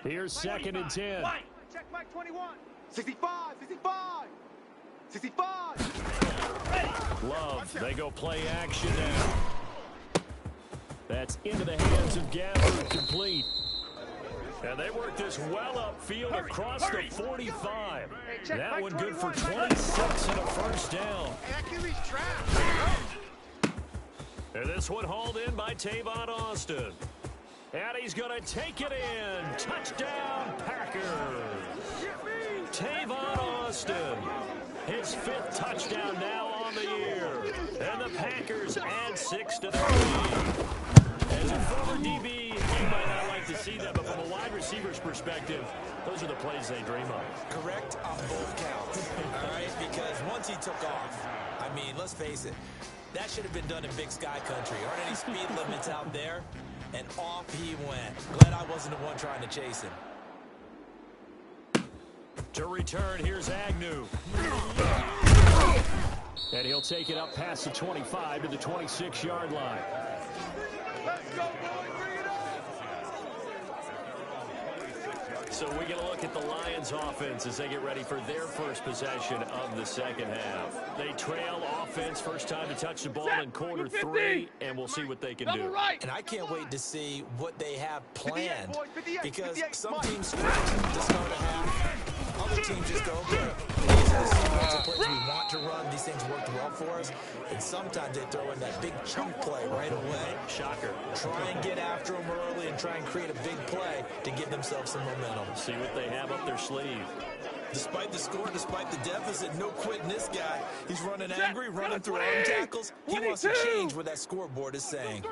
Here's second and 10. Check Mike 21. 65, 65, 65. Love, they go play action now. That's into the hands of Gabbard, complete. And they work this well upfield across the 45. That one good for 26 and a first down. Hey, that QB's trapped. And this one hauled in by Tavon Austin. And he's going to take it in. Touchdown, Packers. Tavon Austin. His 5th touchdown now on the year. And the Packers add 6 to their lead. As a former DB, you might not like to see that, but from a wide receiver's perspective, those are the plays they dream of. Correct on both counts, all right? Because once he took off, I mean, let's face it, that should have been done in Big Sky Country. Aren't any speed limits out there? And off he went. Glad I wasn't the one trying to chase him. To return, here's Agnew. And he'll take it up past the 25 to the 26-yard line. Let's go, boys. Bring it up. So we get a look at the Lions offense as they get ready for their first possession of the second half. They trail offense, first time to touch the ball in quarter 3, and we'll see what they can do. And I can't wait to see what they have planned. 58, Because 58, some Mike. teams script to start a half. Other teams just go, okay, these are the sequence of plays we want to run. These things worked well for us. And sometimes they throw in that big chunk play right away. Shocker. Try and get after them early and try and create a big play to give themselves some momentum. See what they have up their sleeve. Despite the score, despite the deficit, no quitting this guy. He's running angry, running through arm tackles. He wants to change what that scoreboard is saying.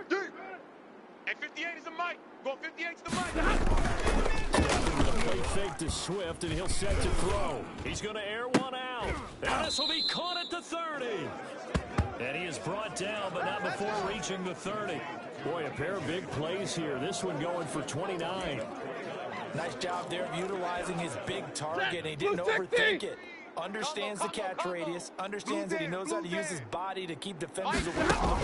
Hey, 58 is the mic. Go 58 to the mic. Play fake to Swift, and he'll set to throw. He's going to air one out. And this will be caught at the 30. And he is brought down, but not before reaching the 30. Boy, a pair of big plays here. This one going for 29. Nice job there of utilizing his big target, and he didn't overthink it. Understands the catch radius, understands that he knows how to use his body to keep defenders away from the ball,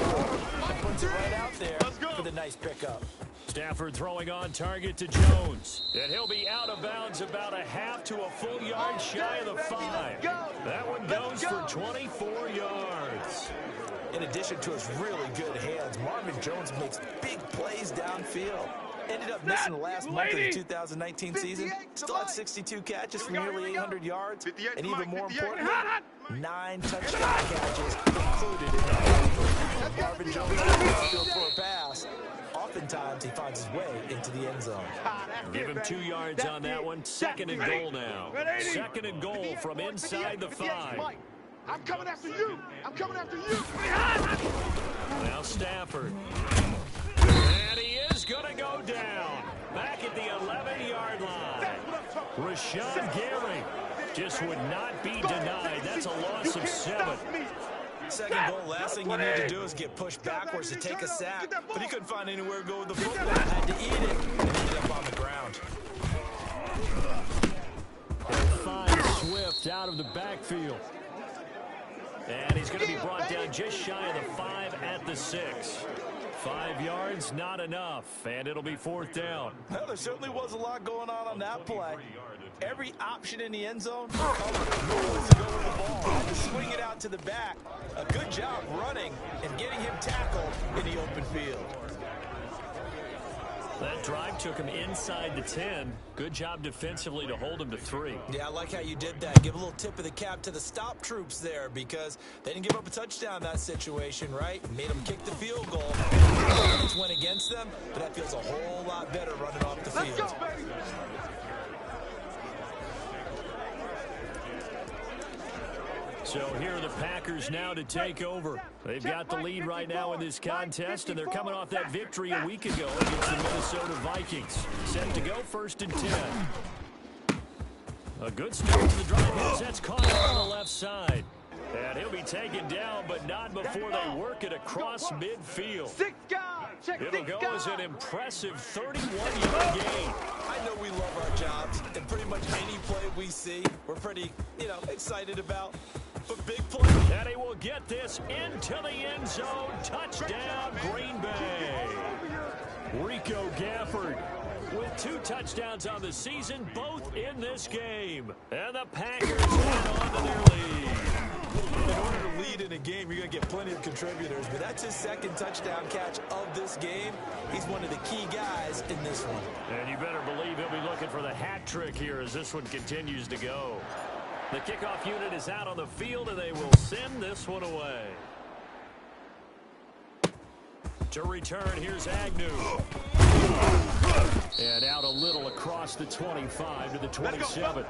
and puts it right out there for the nice pickup. Stafford throwing on target to Jones. And he'll be out of bounds about a half to a full yard shy of the 5. That one goes for 24 yards. In addition to his really good hands, Marvin Jones makes big plays downfield. Ended up missing the last month of the 2019 season. Still had 62 catches for nearly 800 yards. And even more importantly, 9 touchdown catches included in that. Marvin Jones field for a pass. Oftentimes, he finds his way into the end zone. Give him 2 yards on that one. Second and goal now. Second and goal from inside the 5. I'm coming after you. I'm coming after you. Now Stafford. And he is going to go down. Back at the 11-yard line. Rashawn Gary just would not be denied. That's a loss of 7. Second goal, last thing you need to do is get pushed backwards to take a sack. But he couldn't find anywhere to go with the football. Had to eat it and ended up on the ground. They'll find Swift out of the backfield. And he's going to be brought down just shy of the 5 at the 6. 5 yards, not enough, and it'll be 4th down. Well, there certainly was a lot going on that play. Every option in the end zone, covered. No place to go with the ball. Had to swing it out to the back. A good job running and getting him tackled in the open field. That drive took him inside the 10. Good job defensively to hold him to 3. Yeah, I like how you did that. Give a little tip of the cap to the stop troops there because they didn't give up a touchdown in that situation, right? Made them kick the field goal. It went against them, but that feels a whole lot better running off the field. Let's go, baby. So here are the Packers now to take over. They've got the lead right now in this contest, and they're coming off that victory a week ago against the Minnesota Vikings. Set to go 1st and 10. A good start to the drive. That's caught on the left side. And he'll be taken down, but not before they work it across midfield. It'll go as an impressive 31-yard gain. I know we love our jobs, and pretty much any play we see, we're pretty, excited about. But big play. And he will get this into the end zone. Touchdown, Green Bay. Rico Gafford With 2 touchdowns on the season, both in this game. And the Packers hold on to their lead. In order to lead in a game, you're going to get plenty of contributors, but that's his 2nd touchdown catch of this game. He's one of the key guys in this one. And you better believe he'll be looking for the hat trick here as this one continues to go. The kickoff unit is out on the field, and they will send this one away. To return, here's Agnew. And out a little across the 25 to the 27.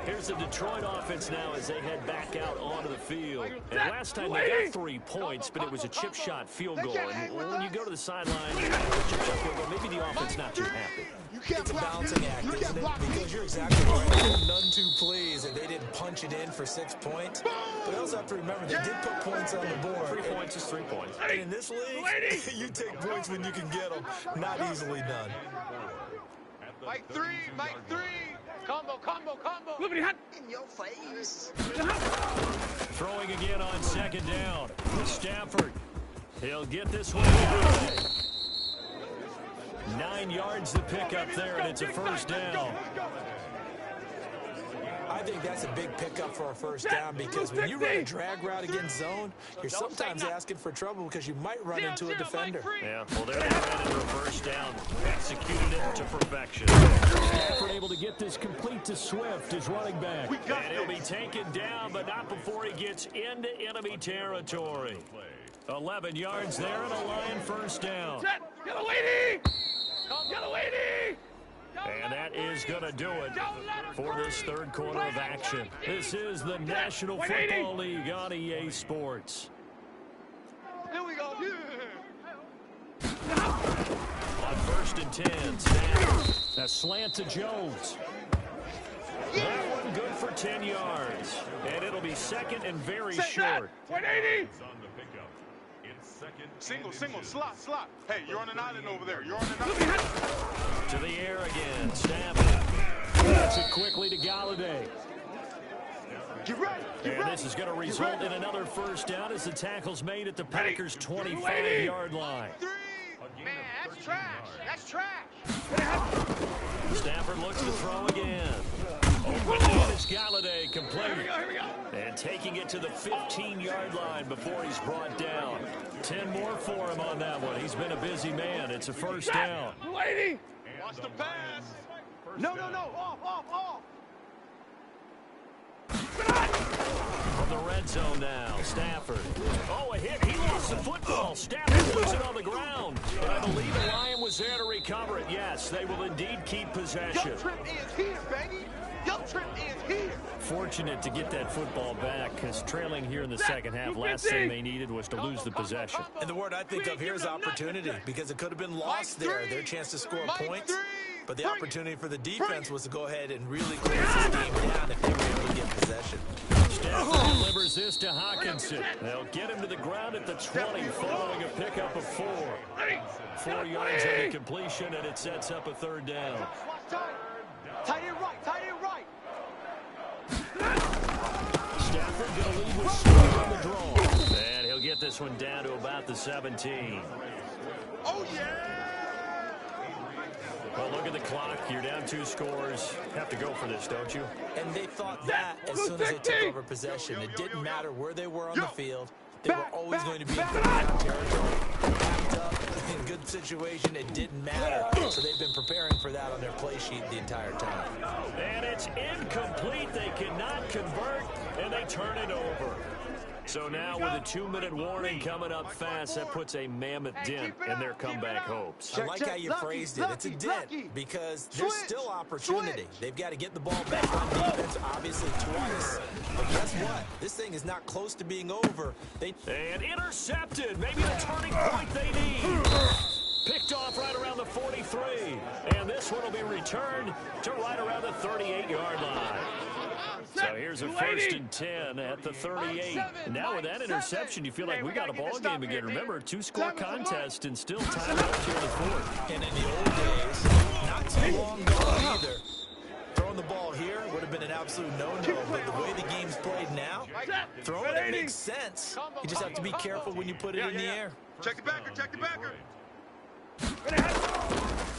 Here's the Detroit offense now as they head back out onto the field. And last time they got 3 points, but it was a chip shot field goal. And when you go to the sideline, chip shot field goal, maybe the offense not too happy. It's a balancing act, isn't it? Because you're exactly right. None too pleased that they didn't punch it in for 6 points. But I also have to remember they did put points on the board. 3 points is 3 points. And in this league, you take points when you can get them. Not easily done. Mike 3, Mike 3. Combo. In your face. Throwing again on 2nd down. Stafford. He'll get this one down. 9 yards to pick up there, and it's a 1st down. I think that's a big pickup for a 1st down because when you run a drag route against zone, you're sometimes asking for trouble because you might run into a defender. Yeah, well, there they ran into a 1st down. Executed it to perfection. Stafford able to get this complete to Swift, his running back. And he'll be taken down, but not before he gets into enemy territory. 11 yards there and a Lion 1st down. Get a lady! Get a lady! And that is going to do it for this 3rd quarter of action. This is the National Football League on EA Sports. Here we go. On 1st and 10, Stafford. A slant to Jones. That one good for 10 yards. And it'll be 2nd and very short. 180! Single, slot. Hey, you're on an island over there. You're on an island. To the air again, Stafford. Gets it quickly to Galladay. Get ready. And this is going to result in another 1st down as the tackle's made at the Packers' 25-yard line. Man, that's trash. That's trash. Stafford looks to throw again. It's Galladay complete. Here we go. And taking it to the 15-yard line before he's brought down. 10 more for him on that one. He's been a busy man. It's a first down. Lady! Watch the pass. No. Off. From the red zone now, Stafford. Oh, a hit. He lost the football. Stafford puts it on the ground. But I believe the Lion was there to recover it. Yes, they will indeed keep possession. Your trip is here, baby. Your trip is here. Fortunate to get that football back, because trailing here in the second half, last thing they needed was to lose the possession. And the word I think of here is opportunity, because it could have been lost there, their chance to score points. But the opportunity for the defense was to go ahead and really close this game down if they were able to get possession. Stafford delivers this to Hawkinson. They'll get him to the ground at the 20 following a pickup of 4. 4 yards on the completion, and it sets up a third down. Tight end right. Stafford going to lead with speed on the draw. And he'll get this one down to about the 17. Oh, yeah. Well, look at the clock. You're down 2 scores. Have to go for this, don't you? And they thought that as soon as they took over possession. It didn't matter where they were on the field. They were always going to be in good down territory, backed up, in good situation. It didn't matter. So they've been preparing for that on their play sheet the entire time. And it's incomplete. They cannot convert, and they turn it over. So now with a 2-minute warning coming up fast, that puts a mammoth dent in their comeback hopes. I like how you phrased it. It's a dent because there's still opportunity. They've got to get the ball back on defense, obviously twice. But guess what? This thing is not close to being over. And intercepted. Maybe the turning point they need. Picked off right around the 43. And this one will be returned to right around the 38-yard line. So here's a 1st and 10 at the 38. And now with that interception, you feel like we got a ball game again. Remember, 2-score contest and still time left here in the 4th. And in the old days, not too long ago either, throwing the ball here would have been an absolute no-no. But the way the game's played now, throwing it makes sense. You just have to be careful when you put it in the air. Check the backer.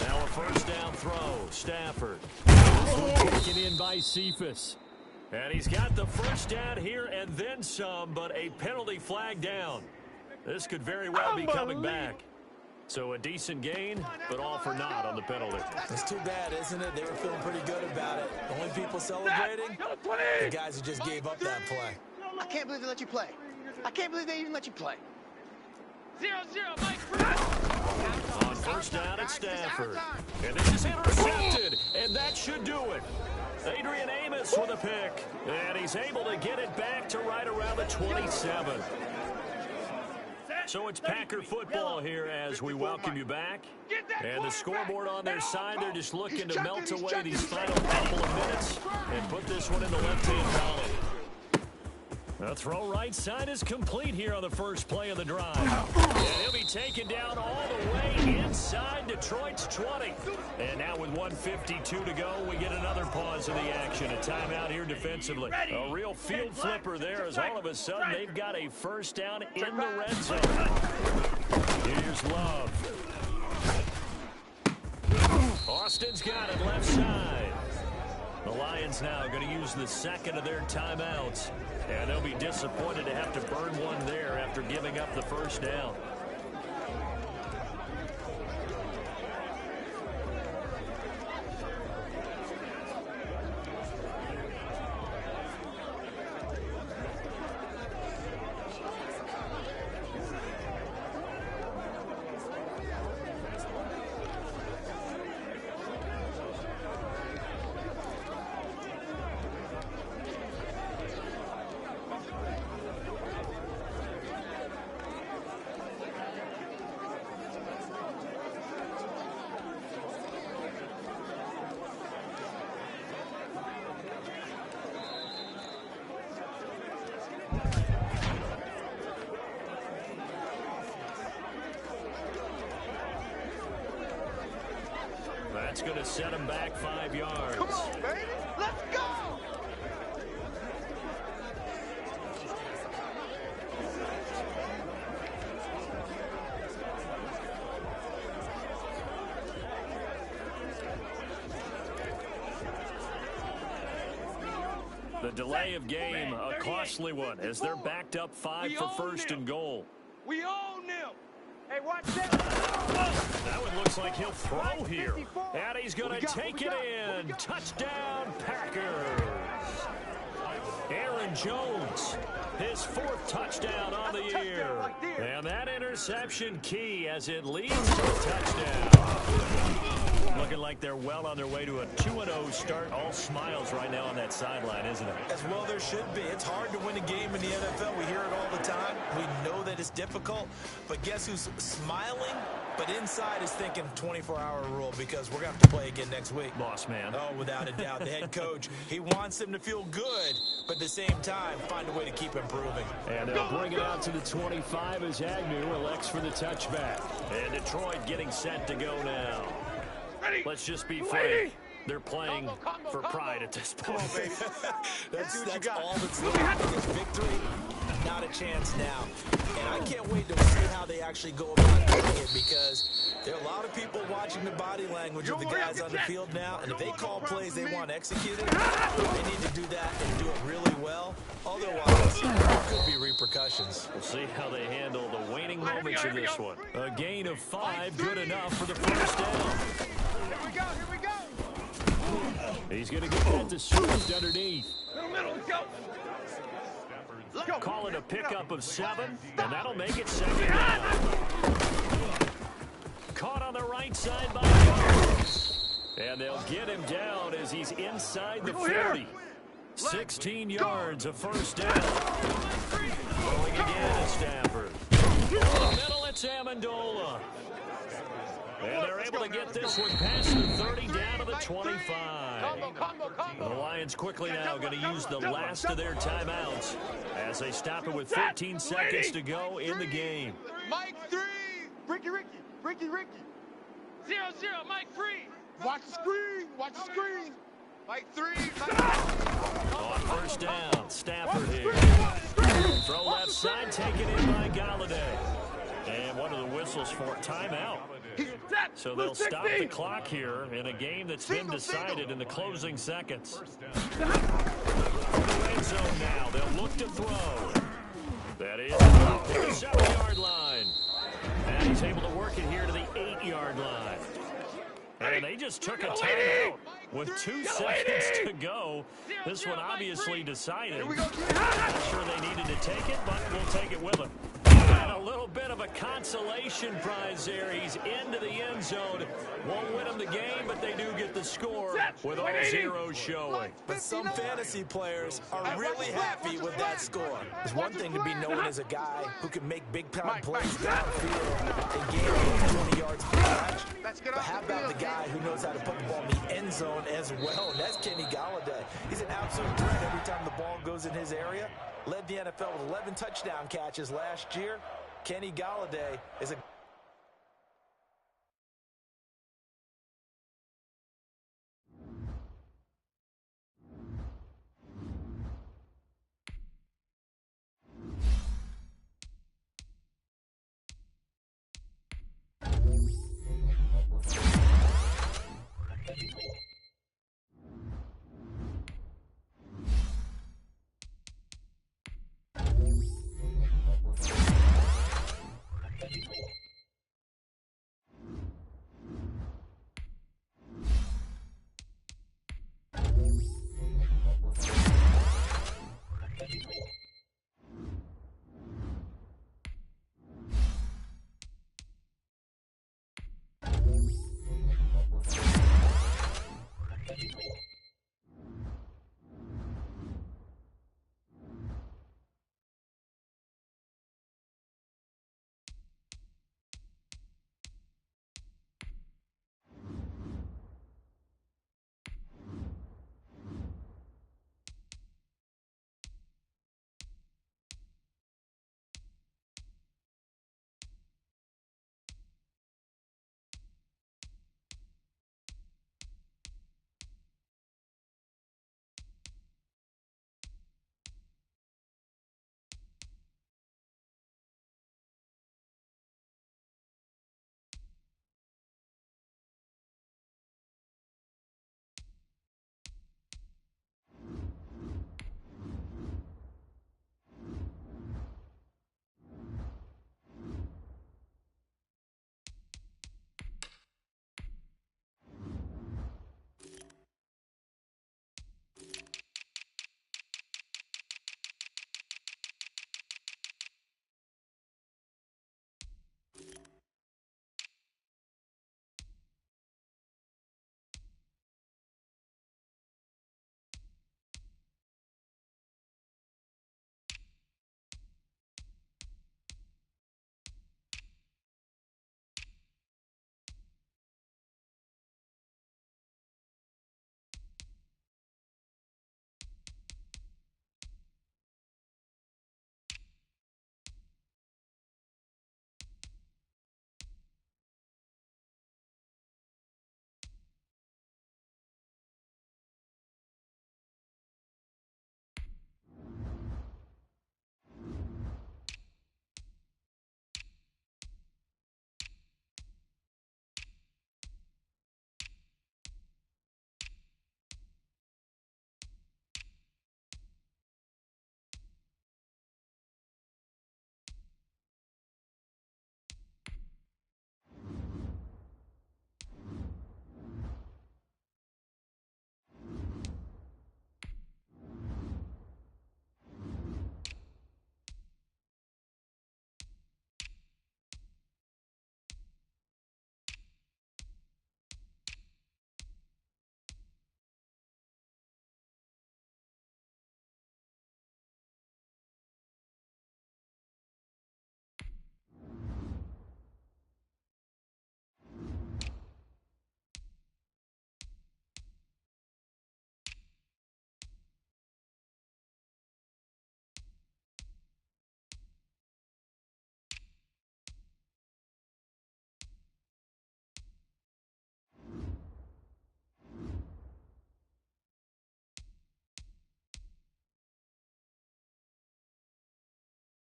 Now a first down throw. Stafford. This one taken in by Cephas. And he's got the first down here and then some, but a penalty flag down. This could very well be coming back. So a decent gain, but all for naught on the penalty. It's too bad, isn't it? They were feeling pretty good about it. The only people celebrating, the guys who just gave up that play. I can't believe they let you play. I can't believe they even let you play. 0-0, Mike. On first down, it's Stafford. And this is intercepted, and that should do it. Adrian Amos with a pick, and he's able to get it back to right around the 27. So it's Packer football here as we welcome you back. And the scoreboard on their side, they're just looking to melt away these final couple of minutes and put this one in the left-hand column. The throw right side is complete here on the first play of the drive. And he'll be taken down all the way inside Detroit's 20. And now with 1:52 to go, we get another pause in the action. A timeout here defensively. A real field flipper there as all of a sudden they've got a first down in the red zone. Here's Love. Austin's got it left side. The Lions now going to use the second of their timeouts. And they'll be disappointed to have to burn one there after giving up the first down. That's going to set him back 5 yards. Come on, baby. Let's go. The delay of game, a costly one, as they're backed up 5 for first and goal. We own them. Hey, watch that. That one looks like he'll throw here. And he's going to take it in. Touchdown, Packers. Aaron Jones, his 4th touchdown on the year. And that interception key as it leads to a touchdown. Looking like they're well on their way to a 2-0 start. All smiles right now on that sideline, isn't it? As well there should be. It's hard to win a game in the NFL. We hear it all the time. We know that it's difficult. But guess who's smiling? But inside is thinking 24-hour rule because we're going to have to play again next week. Boss man. Oh, without a doubt. The head coach, he wants them to feel good, but at the same time, find a way to keep improving. And they'll bring it out to the 25 as Agnew elects for the touchback. And Detroit getting set to go now. Let's just be frank. They're playing for pride at this point. That's all that's left in this victory. Not a chance now. And I can't wait to see how they actually go about doing it because there are a lot of people watching the body language of the guys on the field now. And if they call plays they want executed, they need to do that and do it really well. Otherwise, there could be repercussions. We'll see how they handle the waning moments of this one. A gain of 5, good enough for the first down. Here we go, here we go. He's going to get that to Swift underneath. Middle, go. Call it a pickup of 7, and that'll make it 2nd down. Caught on the right side by Jones. And they'll get him down as he's inside the 40. 16 yards, a first down. Going again at Stafford. Over the middle, it's Amendola. And they're able to get this one past the 30 down to the 25. The Lions quickly now going to use the last of their timeouts as they stop it with 13 seconds to go in the game. Mike 3. Ricky. 0-0, Mike 3. Watch the screen. Mike 3. On first down, Stafford here. Throw left side, taken in by Galladay. And one of the whistles for timeout. So they'll stop the clock here in a game that's been decided in the closing seconds. End zone now. They'll look to throw. That is the 7-yard line. And he's able to work it here to the 8-yard line. And they just took a timeout with 2 seconds to go. This one obviously decided. Not sure they needed to take it, but we'll take it with them. And a little bit of a consolation prize there. He's into the end zone. Won't win them the game, but they do get the score with all zeros showing. But some fantasy players are really happy with that score. It's one thing to be known as a guy who can make big-time plays downfield and gain 20 yards per catch. But how about the guy who knows how to put the ball in the end zone as well? And that's Kenny Galladay. He's an absolute threat every time the ball goes in his area. Led the NFL with 11 touchdown catches last year. Kenny Galladay is a